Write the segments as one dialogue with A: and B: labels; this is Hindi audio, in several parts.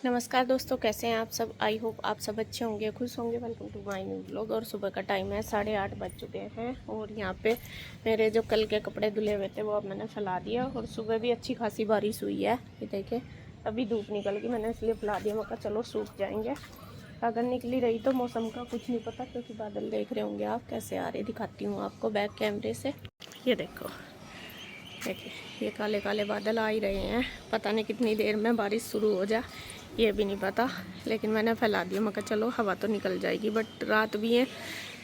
A: नमस्कार दोस्तों, कैसे हैं आप सब। आई होप आप सब अच्छे होंगे, खुश होंगे। Welcome to my new vlog. और सुबह का टाइम है 8:30 बज चुके हैं। और यहाँ पे मेरे जो कल के कपड़े धुले हुए थे वो अब मैंने फैला दिया। और सुबह भी अच्छी खासी बारिश हुई है, ये देखे अभी धूप निकल गई, मैंने इसलिए फैला दिया। मैं कहा चलो सूख जाएंगे। अगर निकली रही तो मौसम का कुछ नहीं पता, क्योंकि बादल देख रहे होंगे आप कैसे आ रहे। दिखाती हूँ आपको बैक कैमरे से। ये देखो, देखिए ये काले काले बादल आ ही रहे हैं। पता नहीं कितनी देर में बारिश शुरू हो जाए, ये भी नहीं पता। लेकिन मैंने फैला दिया, मैं कहा चलो हवा तो निकल जाएगी। बट रात भी है,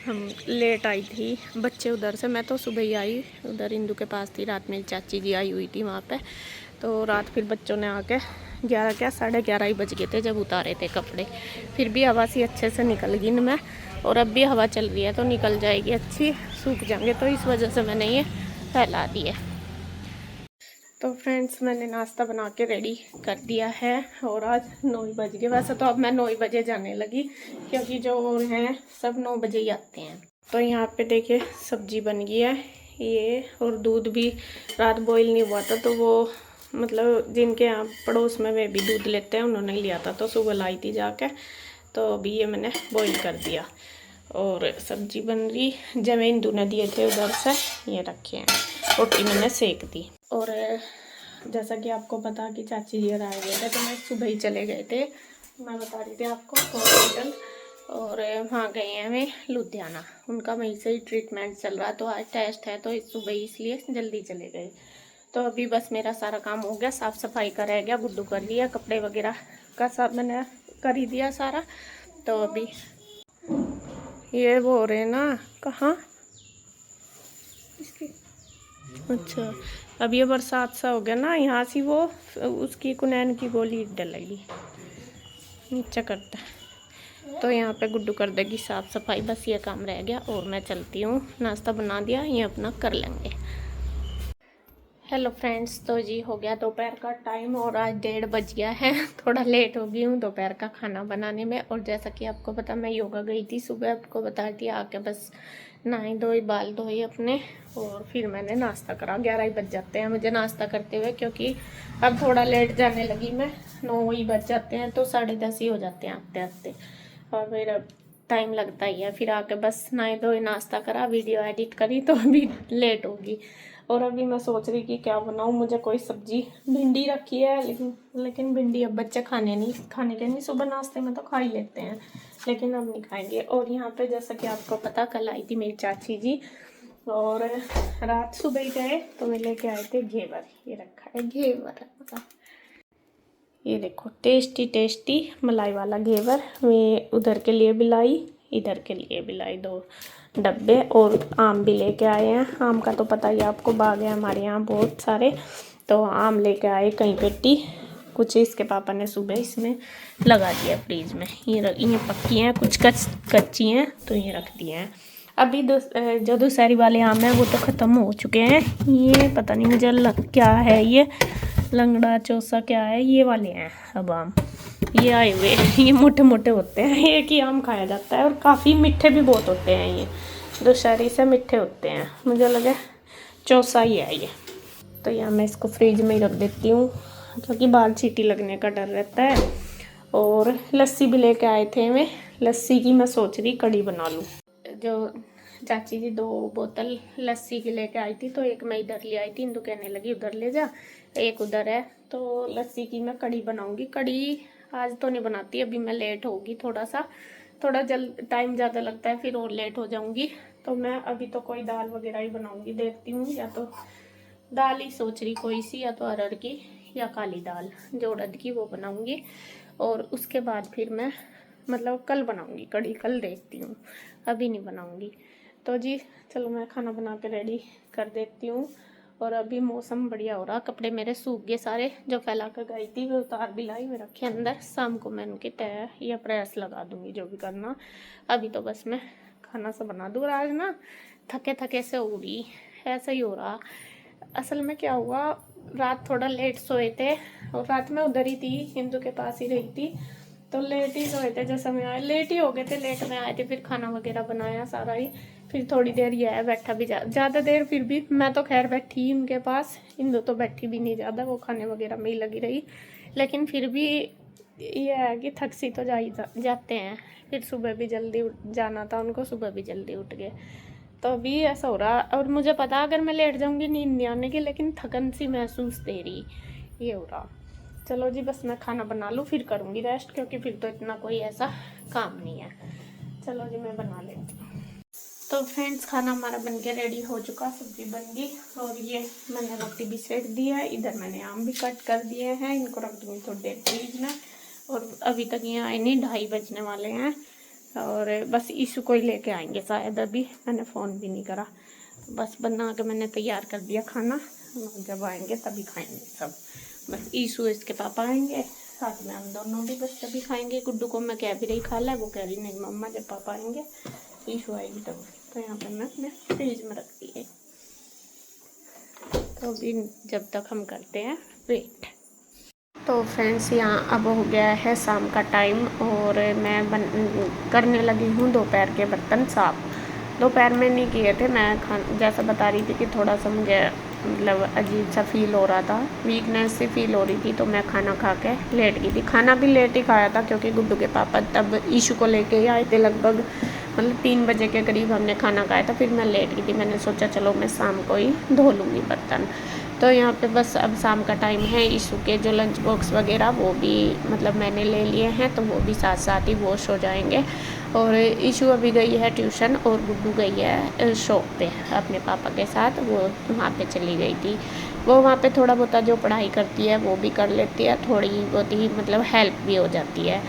A: हम लेट आई थी। बच्चे उधर से, मैं तो सुबह ही आई, उधर इंदू के पास थी। रात मेरी चाची जी आई हुई थी वहाँ पे। तो रात फिर बच्चों ने आके 11 ही बज गए थे जब उतारे थे कपड़े। फिर भी हवा सी अच्छे से निकल गई इनमें। और अब भी हवा चल रही है तो निकल जाएगी अच्छी, सूख जाएंगे। तो इस वजह से मैंने ये फैला दिया। तो फ्रेंड्स, मैंने नाश्ता बना के रेडी कर दिया है। और आज 9 ही बज गए। वैसे तो अब मैं 9 ही बजे जाने लगी, क्योंकि जो हैं सब 9 बजे ही आते हैं। तो यहाँ पे देखिए सब्जी बन गई है ये। और दूध भी रात बॉईल नहीं हुआ था, तो वो मतलब जिनके यहाँ पड़ोस में वे भी दूध लेते हैं, उन्होंने लिया था, तो सुबह लाई थी जाके। तो अभी ये मैंने बॉईल कर दिया। और सब्जी बन रही, जब इंदू ने दिए थे उधर से, ये रखे हैं। रोटी मैंने सेक दी। और जैसा कि आपको पता कि चाची जी आए हुए थे, तो मैं सुबह ही चले गए थे। मैं बता रही थी आपको हॉस्पिटल। और वहाँ गए हैं वे लुधियाना, उनका वहीं से ही ट्रीटमेंट चल रहा। तो आज टेस्ट है, तो इस सुबह ही इसलिए जल्दी चले गए। तो अभी बस मेरा सारा काम हो गया, साफ़ सफाई का रह गया, गुड्डू कर लिया, कपड़े वगैरह का सब मैंने कर ही दिया सारा। तो अभी ये वो हो रहे ना, कहाँ इसकी, अच्छा अब ये बरसात सा हो गया ना, यहाँ से वो उसकी कुनैन की गोली डलेगी नीचे करता है। तो यहाँ पे गुड्डू कर देगी साफ़ सफाई, बस ये काम रह गया। और मैं चलती हूँ, नाश्ता बना दिया, ये अपना कर लेंगे। हेलो फ्रेंड्स, तो जी हो गया दोपहर का टाइम और आज 1:30 बज गया है। थोड़ा लेट हो गई हूँ दोपहर का खाना बनाने में। और जैसा कि आपको पता, मैं योगा गई थी सुबह, आपको बता दिया। आके बस नहाई धोई, बाल धोई अपने, और फिर मैंने नाश्ता करा। 11 ही बज जाते हैं मुझे नाश्ता करते हुए, क्योंकि अब थोड़ा लेट जाने लगी मैं। 9 ही बज जाते हैं, तो 10:30 ही हो जाते हैं आते आते। और फिर अब टाइम लगता ही है। फिर आके बस नहाए धोए, नाश्ता करा, वीडियो एडिट करी, तो अभी लेट होगी। और अभी मैं सोच रही कि क्या बनाऊँ। मुझे कोई सब्जी, भिंडी रखी है, लेकिन भिंडी अब बच्चे खाने के नहीं। सुबह नाश्ते में तो खा ही लेते हैं, लेकिन अब नहीं खाएंगे। और यहाँ पे जैसा कि आपको पता, कल आई थी मेरी चाची जी, और रात सुबह ही गए तो मैं लेके आए थे घेवर। ये रखा है घेवर, ये देखो टेस्टी टेस्टी मलाई वाला घेवर। मैं उधर के लिए भी लाई, इधर के लिए भी लाई 2 डब्बे। और आम भी लेके आए हैं। आम का तो पता ही आपको, बाग है हमारे यहाँ बहुत सारे। तो आम लेके आए कई पेटी। कुछ इसके पापा ने सुबह इसमें लगा दिया फ्रीज में। ये पक्की हैं, कुछ कच्ची हैं, तो ये रख दिए हैं। अभी जो दूसरी वाले आम हैं वो तो ख़त्म हो चुके हैं। ये पता नहीं मुझे क्या है, ये लंगड़ा चौसा क्या है, ये वाले हैं अब आम। ये आए हुए ये मोटे मोटे होते हैं, एक ही आम खाया जाता है। और काफ़ी मीठे भी बहुत होते हैं ये, दशहरी से मीठे होते हैं। मुझे लगे चौसा ही है ये। तो यहाँ मैं इसको फ्रिज में ही रख देती हूँ, क्योंकि बाहर चींटी लगने का डर रहता है। और लस्सी भी लेके आए थे। मैं लस्सी की मैं सोच रही कड़ी बना लूँ। जो चाची जी 2 बोतल लस्सी की लेके आई थी, तो एक मैं इधर ले आई थी। इंदु कहने लगी उधर ले जा, एक उधर है। तो लस्सी की मैं कड़ी बनाऊंगी। कड़ी आज तो नहीं बनाती, अभी मैं लेट होगी थोड़ा जल्द, टाइम ज़्यादा लगता है, फिर और लेट हो जाऊंगी। तो मैं अभी तो कोई दाल वगैरह ही बनाऊंगी, देखती हूँ। या तो दाल ही सोच रही कोई सी, या तो अरहर की या काली दाल जो उड़द की, वो बनाऊंगी। और उसके बाद फिर मैं मतलब कल बनाऊंगी कड़ी, कल देखती हूँ, अभी नहीं बनाऊंगी। तो जी चलो, मैं खाना बना के रेडी कर देती हूँ। और अभी मौसम बढ़िया हो रहा, कपड़े मेरे सूख गए सारे, जो फैला कर गई थी वो उतार भी लाई, में रखे अंदर। शाम को मैं उनकी तय या प्रेस लगा दूंगी, जो भी करना। अभी तो बस मैं खाना सा बना दूँ। आज ना थके थके से हो रही, ऐसा ही हो रहा। असल में क्या हुआ, रात थोड़ा लेट सोए थे, और रात में उधर ही थी, हिंदू के पास ही रही थी। तो लेट ही सोए थे, जैसे मैं आए लेट ही हो गए थे, लेट में आए थे। फिर खाना वगैरह बनाया सारा ही। फिर थोड़ी देर ये है बैठा भी ज़्यादा देर, फिर भी मैं तो खैर बैठी उनके पास। हिंदू तो बैठी भी नहीं ज़्यादा, वो खाने वगैरह में ही लगी रही। लेकिन फिर भी ये है कि थक सी तो जाते हैं, फिर सुबह भी जल्दी जाना था उनको, सुबह भी जल्दी उठ गए, तो अभी ऐसा हो रहा। और मुझे पता अगर मैं लेट जाऊंगी नींद नहीं आने की, लेकिन थकन सी महसूस दे रही, ये हो रहा। चलो जी, बस मैं खाना बना लूँ फिर करूँगी रेस्ट, क्योंकि फिर तो इतना कोई ऐसा काम नहीं है। चलो जी, मैं बना लेती हूँ। तो फ्रेंड्स, खाना हमारा बनके रेडी हो चुका, सब्जी बन गई, और ये मैंने रोटी भी सेक दी है। इधर मैंने आम भी कट कर दिए हैं, इनको रख दूँगी थोड़ी देर फ्रीज में। और अभी तक ये आए नहीं, 2:30 बजने वाले हैं, और बस ईशू को ही लेके आएंगे शायद। अभी मैंने फ़ोन भी नहीं करा, बस बना के मैंने तैयार कर दिया खाना, जब आएंगे तभी खाएंगे सब। बस ईशु इसके पापा आएंगे, साथ में हम दोनों भी बस तभी खाएंगे। गुड्डू को मैं कह भी रही खा ला, वो कह रही नहीं मम्मा, जब पापा आएंगे ईशु आएगी तब। तो यहाँ पे मैं अपने फ्रिज में रख दी है, तो अभी जब तक हम करते हैं वेट। तो फ्रेंड्स, यहाँ अब हो गया है शाम का टाइम, और मैं करने लगी हूँ दोपहर के बर्तन साफ। दोपहर में नहीं किए थे, मैं जैसा बता रही थी कि थोड़ा सा मुझे मतलब अजीब सा फील हो रहा था, वीकनेस सी फील हो रही थी, तो मैं खाना खा के लेट गई थी। खाना भी लेट ही खाया था, क्योंकि गुड्डू के पापा तब ईशू को लेके ही आए थे, लगभग मतलब 3 बजे के करीब हमने खाना खाया था। फिर मैं लेट गई थी, मैंने सोचा चलो मैं शाम को ही धो लूँगी बर्तन। तो यहाँ पे बस अब शाम का टाइम है, ईशू के जो लंच बॉक्स वगैरह वो भी मतलब मैंने ले लिए हैं, तो वो भी साथ साथ ही वॉश हो जाएंगे। और ईशू अभी गई है ट्यूशन, और गुड्डू गई है शॉप पे अपने पापा के साथ, वो वहाँ पे चली गई थी। वो वहाँ पे थोड़ा बहुत जो पढ़ाई करती है वो भी कर लेती है, थोड़ी बहुत ही मतलब हेल्प भी हो जाती है,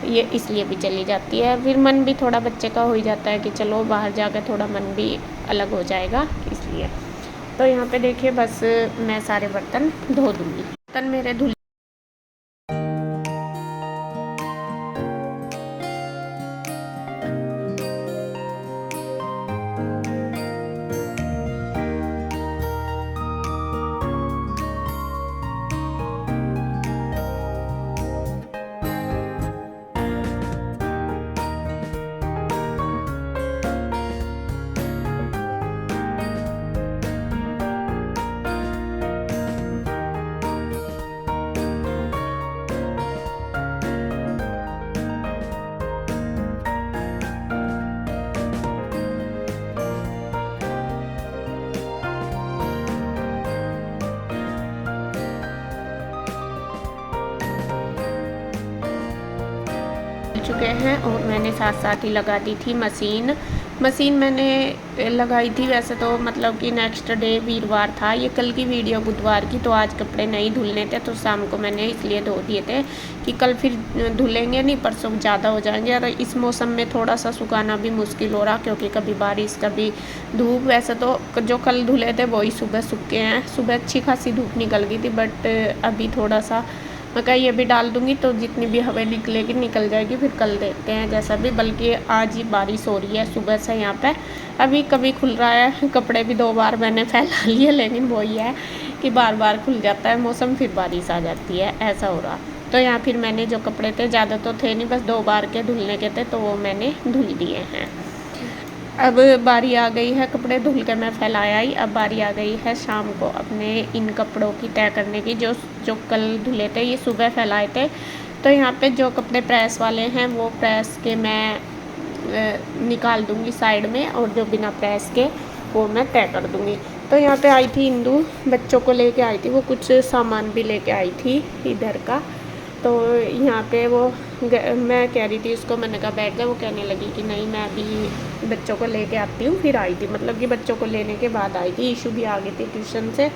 A: ये इसलिए भी चली जाती है। फिर मन भी थोड़ा बच्चे का हो ही जाता है कि चलो बाहर जाकर थोड़ा मन भी अलग हो जाएगा, इसलिए। तो यहाँ पे देखिए, बस मैं सारे बर्तन धो दूँगी। बर्तन मेरे धुल चुके हैं, और मैंने साथ साथ ही लगा दी थी मशीन मैंने लगाई थी वैसे तो, मतलब कि नेक्स्ट डे वीरवार था, ये कल की वीडियो बुधवार की, तो आज कपड़े नहीं धुलने थे, तो शाम को मैंने इसलिए धो दिए थे कि कल फिर धुलेंगे नहीं, परसों ज़्यादा हो जाएंगे। और इस मौसम में थोड़ा सा सुखाना भी मुश्किल हो रहा, क्योंकि कभी बारिश कभी धूप। वैसे तो जो कल धुले थे वही सुबह सूख के हैं, सुबह अच्छी खासी धूप निकल गई थी, बट अभी थोड़ा सा मैं कहा ये भी डाल दूंगी, तो जितनी भी हवा निकलेगी निकल जाएगी, फिर कल देखते हैं जैसा भी। बल्कि आज ही बारिश हो रही है सुबह से यहाँ पे, अभी कभी खुल रहा है, कपड़े भी 2 बार मैंने फैला लिए, लेकिन वही है कि बार बार खुल जाता है मौसम, फिर बारिश आ जाती है, ऐसा हो रहा। तो यहाँ फिर मैंने जो कपड़े थे, ज़्यादा तो थे नहीं, बस 2 बार के धुलने के थे, तो वो मैंने धुल दिए हैं। अब बारी आ गई है, कपड़े धुल के मैं फैलाया ही, अब बारी आ गई है शाम को अपने इन कपड़ों की तय करने की, जो जो कल धुले थे, ये सुबह फैलाए थे। तो यहाँ पे जो कपड़े प्रेस वाले हैं वो प्रेस के मैं निकाल दूँगी साइड में, और जो बिना प्रेस के वो मैं तय कर दूँगी। तो यहाँ पे आई थी इंदू, बच्चों को लेके आई थी, वो कुछ सामान भी लेके आई थी इधर का। तो यहाँ पे वो मैं कह रही थी उसको, मैंने कहा बैठ जा, वो कहने लगी कि नहीं मैं अभी बच्चों को लेके आती हूँ, फिर आई थी, मतलब कि बच्चों को लेने के बाद आई थी। ईशू भी आ गई थी ट्यूशन से।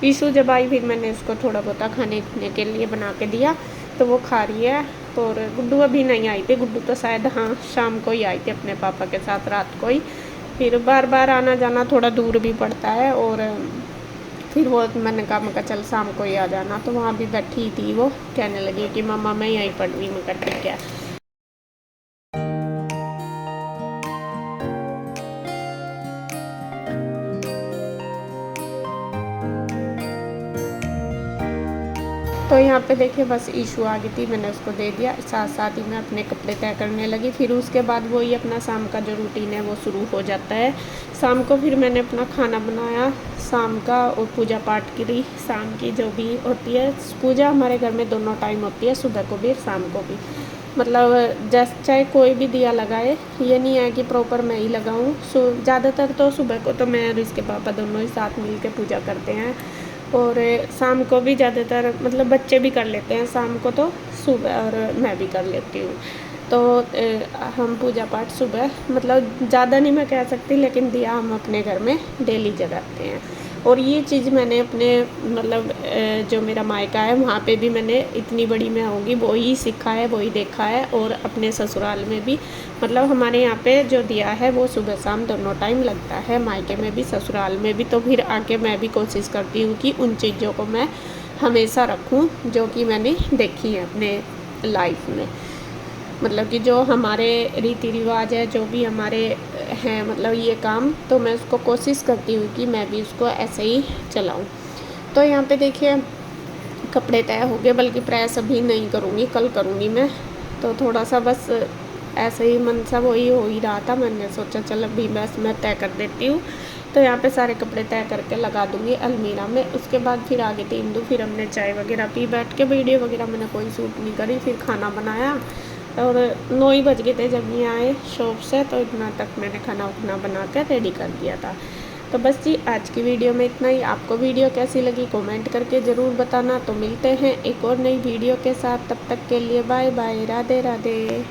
A: ईशू जब आई फिर मैंने उसको थोड़ा बहुत खाने पीने के लिए बना के दिया, तो वो खा रही है। और गुड्डू अभी नहीं आई थी, गुड्डू तो शायद हाँ शाम को ही आई थी अपने पापा के साथ, रात को ही। फिर बार बार आना जाना थोड़ा दूर भी पड़ता है, और फिर वो मैंने कहा चल शाम को ही आ जाना, तो वहाँ भी बैठी थी, वो कहने लगी कि मम्मा मैं यहीं पढ़ रही। मैं कहा ठीक है। तो यहाँ पे देखिए बस ईशू आ गई थी, मैंने उसको दे दिया, साथ साथ ही मैं अपने कपड़े तय करने लगी। फिर उसके बाद वही अपना शाम का जो रूटीन है वो शुरू हो जाता है। शाम को फिर मैंने अपना खाना बनाया शाम का, और पूजा पाठ करी शाम की जो भी होती है। पूजा हमारे घर में दोनों टाइम होती है, सुबह को भी और शाम को भी। मतलब जैसे चाहे कोई भी दिया लगाए, ये नहीं है कि प्रॉपर मैं ही लगाऊँ। ज़्यादातर तो सुबह को तो मैं और इसके पापा दोनों ही साथ मिल के पूजा करते हैं, और शाम को भी ज़्यादातर मतलब बच्चे भी कर लेते हैं शाम को, तो सुबह और मैं भी कर लेती हूँ। तो हम पूजा पाठ सुबह मतलब ज़्यादा नहीं मैं कह सकती, लेकिन दिया हम अपने घर में डेली जगाते हैं। और ये चीज़ मैंने अपने मतलब जो मेरा मायका है वहाँ पे भी मैंने इतनी बड़ी मैं होंगी वही सीखा है, वही देखा है। और अपने ससुराल में भी मतलब हमारे यहाँ पे जो दिया है वो सुबह शाम दोनों टाइम लगता है, मायके में भी ससुराल में भी। तो फिर आके मैं भी कोशिश करती हूँ कि उन चीज़ों को मैं हमेशा रखूँ जो कि मैंने देखी है अपने लाइफ में। मतलब कि जो हमारे रीति रिवाज है, जो भी हमारे हैं मतलब ये काम, तो मैं उसको कोशिश करती हूँ कि मैं भी उसको ऐसे ही चलाऊँ। तो यहाँ पे देखिए कपड़े तय हो गए, बल्कि प्रेस अभी नहीं करूँगी, कल करूँगी मैं। तो थोड़ा सा बस ऐसे ही मन सा वही हो ही रहा था, मैंने सोचा चल अभी बस मैं तय कर देती हूँ। तो यहाँ पे सारे कपड़े तय करके लगा दूँगी अलमीरा में। उसके बाद फिर आगे तीन दो फिर हमने चाय वगैरह पी बैठ के, वीडियो वगैरह मैंने कोई शूट नहीं करी। फिर खाना बनाया और 9 ही बज गए थे जब ये आए शॉप से, तो इतना तक मैंने खाना उतना बना कर रेडी कर दिया था। तो बस जी आज की वीडियो में इतना ही। आपको वीडियो कैसी लगी कमेंट करके ज़रूर बताना। तो मिलते हैं एक और नई वीडियो के साथ, तब तक के लिए बाय बाय, राधे राधे।